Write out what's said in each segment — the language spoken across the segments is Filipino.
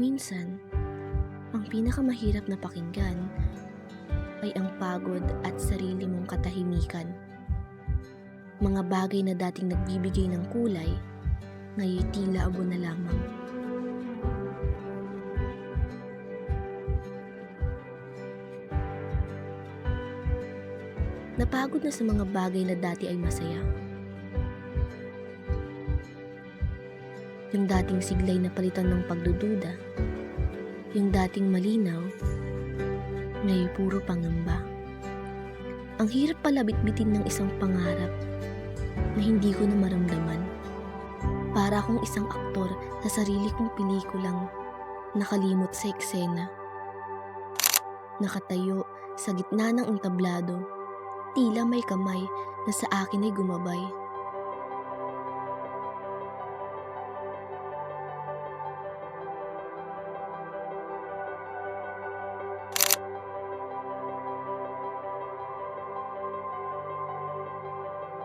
Minsan, ang pinakamahirap na pakinggan ay ang pagod at sarili mong katahimikan. Mga bagay na dating nagbibigay ng kulay, ngayon tila abo na lamang. Napagod na sa mga bagay na dati ay masaya. Yung dating siglay na palitan ng pagdududa, yung dating malinaw, ngayon puro pangamba. Ang hirap pala bitbitin ng isang pangarap na hindi ko na maramdaman. Para akong isang aktor sa sarili kong pelikulang nakalimot sa eksena. Nakatayo sa gitna ng entablado, tila may kamay na sa akin ay gumabay.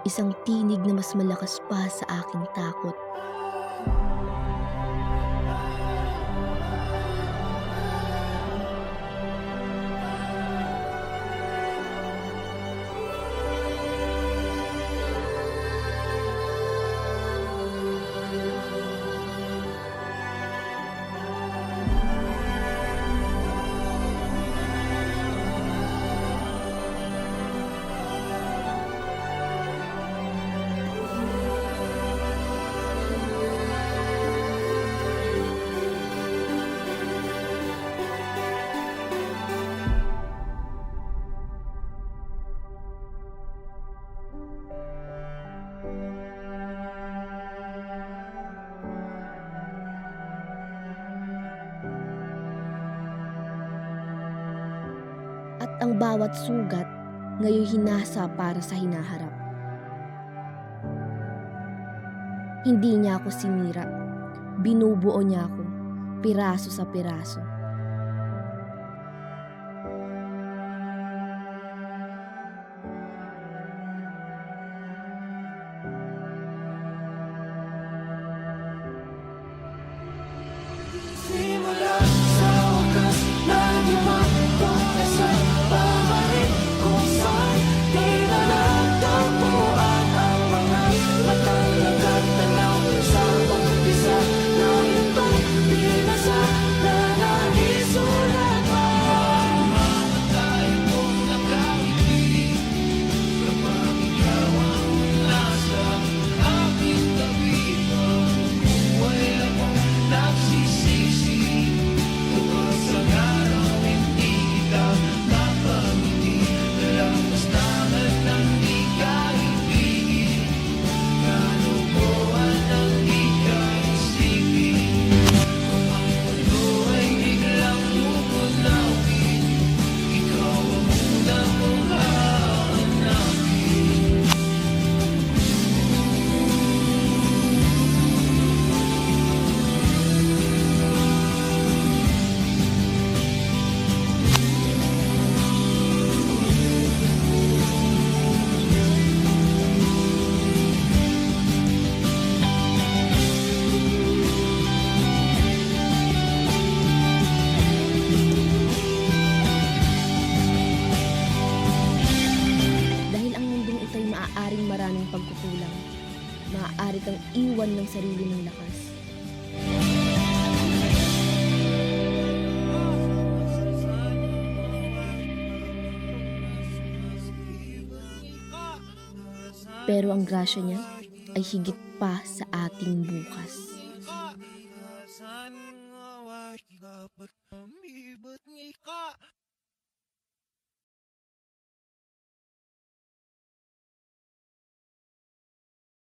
Isang tinig na mas malakas pa sa aking takot. At ang bawat sugat ngayon hinasa para sa hinaharap. Hindi niya ako sinira, binubuo niya ako, piraso sa piraso. Simula sa wakas ng limang pagkasal, pabalik kung saan di na nagtagpuan ang mga matang nagtanaw sa umpisa na itong binasa na naisulat pa. Mamatay kong nakaibig kapag ikaw ang nasa aking tabi. Buhay akong nagsisisi kapag sa araw hindi kita napangiti. Dalang bastangan ng di ka ibigin, kalubuhan ng di ka isipin. Kung ang mundo ay biglang mumunawin, ikaw ang una kong hahanapin. Dahil ang mundong ito'y maaaring maraming pagkukulang, maaari kang iwan ng sarili ng lakas. Pero ang grasya niya ay higit pa sa ating bukas.